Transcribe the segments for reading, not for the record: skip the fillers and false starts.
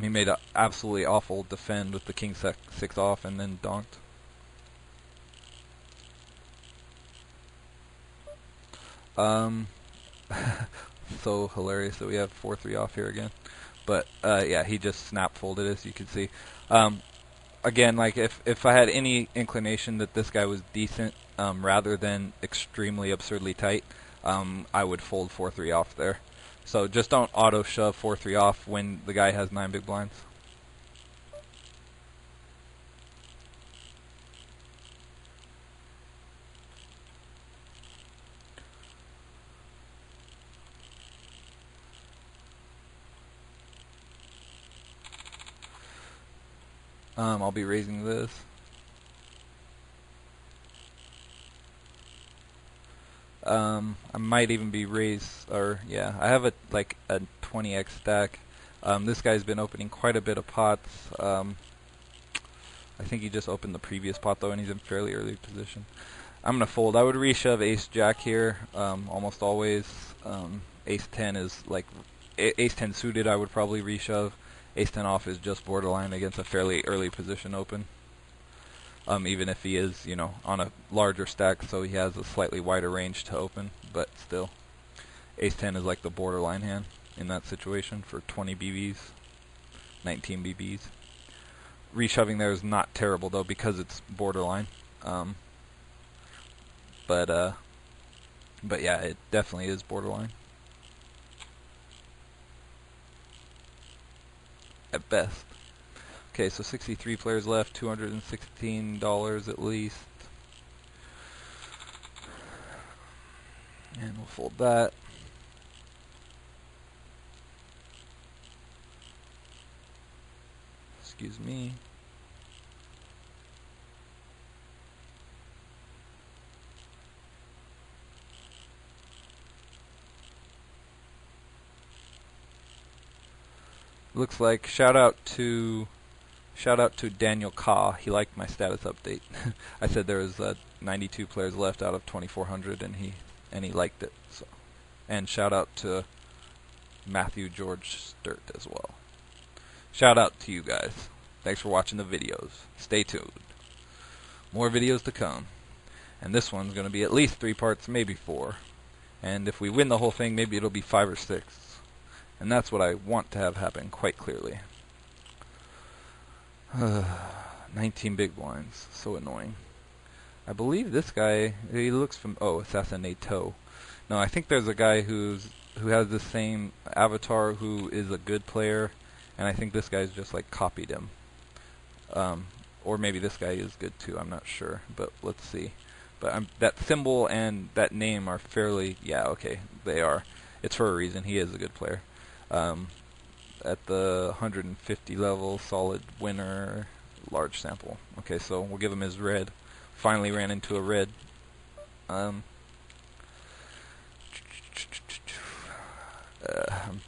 He made an absolutely awful defend with the king six off and then donked. So hilarious that we have 4-3 off here again. But yeah, he just snap folded, as you can see. Again, like if I had any inclination that this guy was decent, rather than extremely absurdly tight, I would fold 4-3 off there. So just don't auto shove 4-3 off when the guy has 9 big blinds. I'll be raising this. I might even be raised, or yeah, I have a 20x stack. This guy's been opening quite a bit of pots. I think he just opened the previous pot though, and he's in fairly early position. I'm gonna fold. I would reshove ace jack here, almost always. Ace 10 is like ace 10 suited. I would probably reshove. Ace 10 off is just borderline against a fairly early position open. Even if he is, you know, on a larger stack, so he has a slightly wider range to open, but still, ace 10 is like the borderline hand in that situation for 20 BBs, 19 BBs. Reshoving there is not terrible though because it's borderline. But yeah, it definitely is borderline at best. Okay, so 63 players left, $216 at least. And we'll fold that. Excuse me. Looks like shout out to Daniel Ka. He liked my status update. I said there was 92 players left out of 2,400, and he liked it. So, and shout out to Matthew George Sturt as well. Shout out to you guys. Thanks for watching the videos. Stay tuned. More videos to come. And this one's going to be at least 3 parts, maybe 4. And if we win the whole thing, maybe it'll be 5 or 6. And that's what I want to have happen quite clearly. 19 big blinds. So annoying. I believe this guy, he looks from, Assassinato. No, I think there's a guy who has the same avatar who is a good player, and I think this guy's just like copied him. Or maybe this guy is good too, I'm not sure, but let's see. But that symbol and that name are fairly, yeah, okay, they are. It's for a reason, he is a good player. At the 150 level, solid winner, large sample. Okay, so we'll give him his red. Finally ran into a red. I'm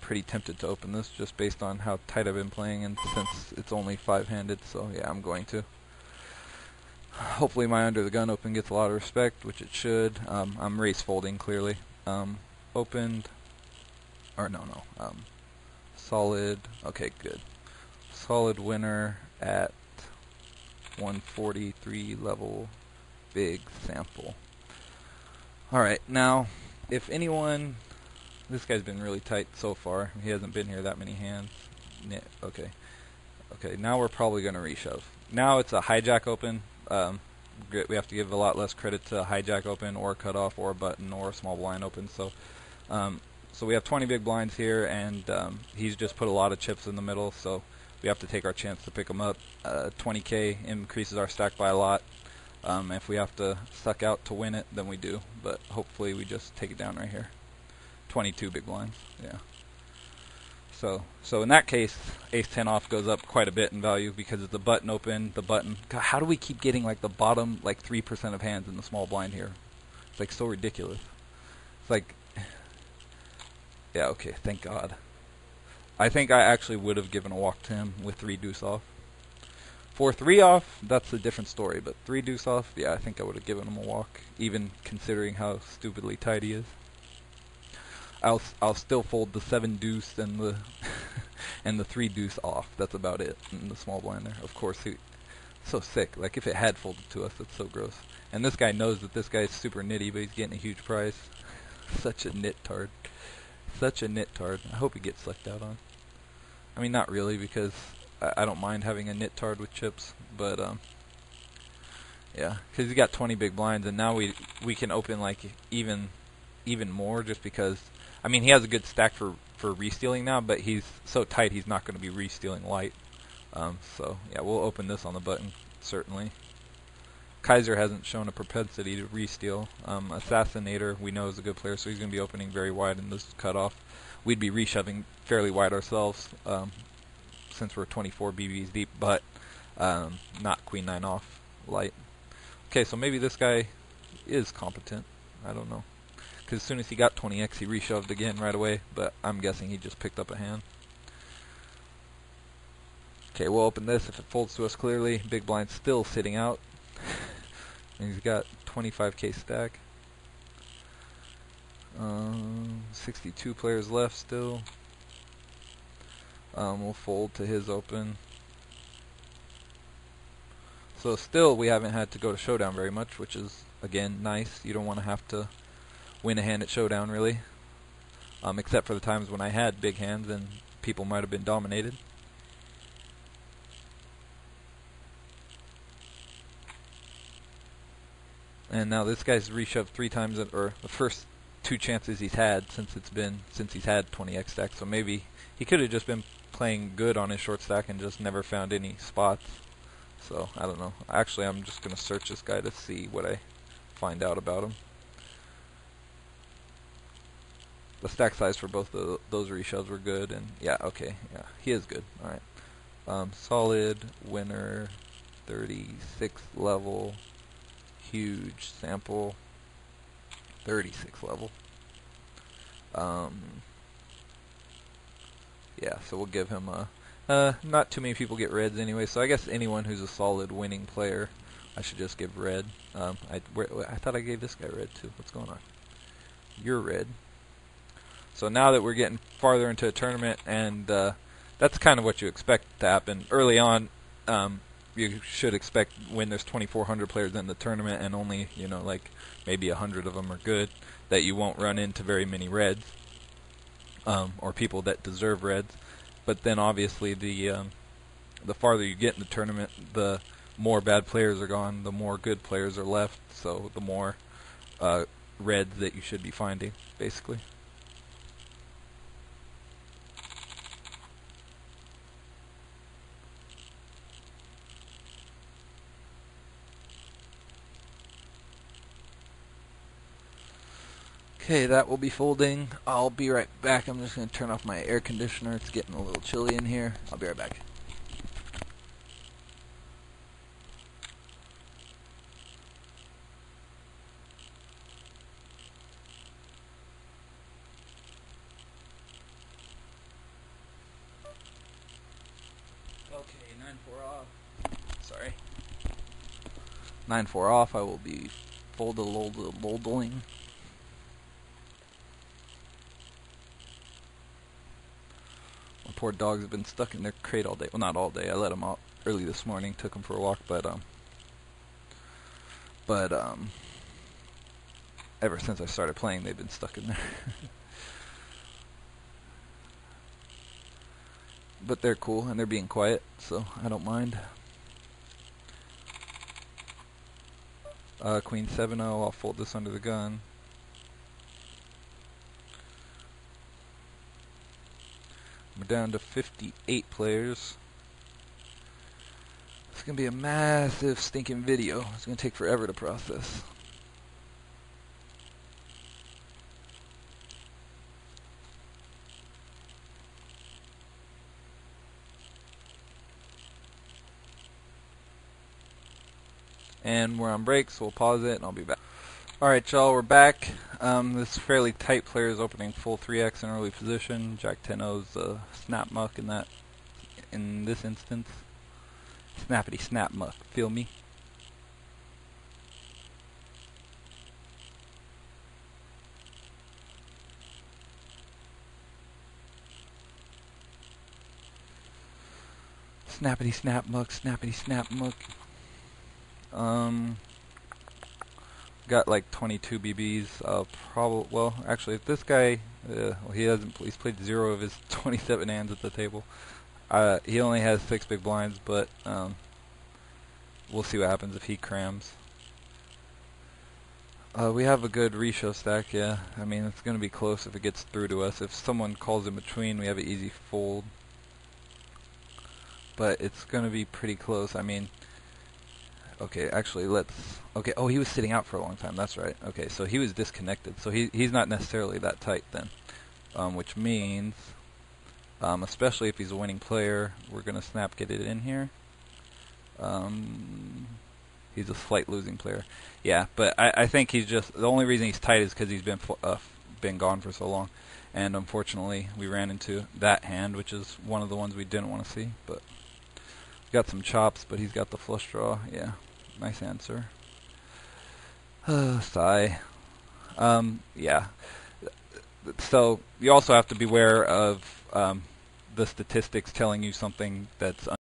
pretty tempted to open this just based on how tight I've been playing, and since it's only 5-handed, so yeah, I'm going to. Hopefully my under the gun open gets a lot of respect, which it should. I'm race folding clearly. Opened, or no, solid, okay, good. Solid winner at 143 level, big sample. Alright, now, if anyone, this guy's been really tight so far. He hasn't been here that many hands. Okay, now we're probably going to reshove. Now it's a hijack open. We have to give a lot less credit to hijack open or cutoff or button or small blind open. So we have 20 big blinds here, and he's just put a lot of chips in the middle, so we have to take our chance to pick them up. 20k increases our stack by a lot. If we have to suck out to win it, then we do, but hopefully we just take it down right here. 22 big blinds, yeah. So in that case, ace 10 off goes up quite a bit in value because it's the button open, the button. God, how do we keep getting like the bottom like 3% of hands in the small blind here? It's like so ridiculous. It's like, yeah, okay, thank God. I think I actually would have given a walk to him with 3 deuce off. 4-3 off, that's a different story, but 3 deuce off, yeah, I think I would have given him a walk, even considering how stupidly tight he is. I'll still fold the 7 deuce and the and the 3 deuce off. That's about it. And the small blind there. Of course, so sick. Like if it had folded to us, that's so gross. And this guy knows that this guy's super nitty, but he's getting a huge prize. Such a nit-tard. Such a nit-tard. I hope he gets sucked out on. I mean, not really, because I don't mind having a nit-tard with chips, but yeah, because he's got 20 big blinds, and now we can open like even more, just because. I mean, he has a good stack for re-stealing now, but he's so tight he's not going to be re-stealing light. So yeah, we'll open this on the button certainly. Kaiser hasn't shown a propensity to re-steal. Assassinator we know is a good player, so he's going to be opening very wide in this cutoff. We'd be re-shoving fairly wide ourselves, since we're 24 BBs deep, but not queen 9 off light. Okay, so maybe this guy is competent. I don't know. Because as soon as he got 20x, he reshoved again right away, but I'm guessing he just picked up a hand. Okay, we'll open this. If it folds to us clearly, big blind still sitting out. And he's got 25k stack. 62 players left still. We'll fold to his open. So still we haven't had to go to showdown very much, which is, again, nice. You don't want to have to win a hand at showdown, really. Except for the times when I had big hands and people might have been dominated. And now this guy's reshoved 3 times, or the first 2 chances he's had since he's had 20x stack. So maybe he could have just been playing good on his short stack and just never found any spots. So I don't know. Actually, I'm just gonna search this guy to see what I find out about him. The stack size for both of those reshoves were good, and yeah, okay, yeah, he is good. All right, solid winner, 36 level. Huge sample, 36 level. Yeah, so we'll give him a. Not too many people get reds anyway, so I guess anyone who's a solid winning player, I should just give red. I thought I gave this guy red too. What's going on? You're red. So now that we're getting farther into a tournament, and that's kind of what you expect to happen early on. You should expect when there's 2,400 players in the tournament and only, like maybe 100 of them are good, that you won't run into very many reds, or people that deserve reds. But then obviously the farther you get in the tournament, the more bad players are gone, the more good players are left. So the more reds that you should be finding, basically. Okay, that will be folding. I'll be right back. I'm just going to turn off my air conditioner. It's getting a little chilly in here. I'll be right back. Okay, 9-4 off. Sorry. 9-4 off. I will be folding. Poor dogs have been stuck in their crate all day. Well, not all day. I let them out early this morning. Took them for a walk, but ever since I started playing, they've been stuck in there. But they're cool and they're being quiet, so I don't mind. Queen 7-0. I'll fold this under the gun. We're down to 58 players. It's going to be a massive stinking video. It's going to take forever to process. And we're on break, so we'll pause it and I'll be back. Alright y'all, we're back. This fairly tight player is opening full 3x in early position. Jack 10-0's snap muck in this instance. Snappity snap muck, feel me? Snappity snap muck, snappity snap muck. Got like 22 BBs. Well, actually, if this guy, well, he's played 0 of his 27 hands at the table. He only has 6 big blinds, but we'll see what happens if he crams. We have a good reshow stack, yeah. I mean, it's going to be close if it gets through to us. If someone calls in between, we have an easy fold. But it's going to be pretty close. I mean, okay, actually, okay, oh, he was sitting out for a long time. That's right. Okay, so he was disconnected. So he's not necessarily that tight then. Which means, especially if he's a winning player, we're going to snap get it in here. He's a slight losing player. Yeah, but I think he's just, the only reason he's tight is because he's been gone for so long. And unfortunately, we ran into that hand, which is one of the ones we didn't want to see. But he's got some chops, but he's got the flush draw. Yeah, nice answer. Sigh. Yeah. So you also have to beware of the statistics telling you something that's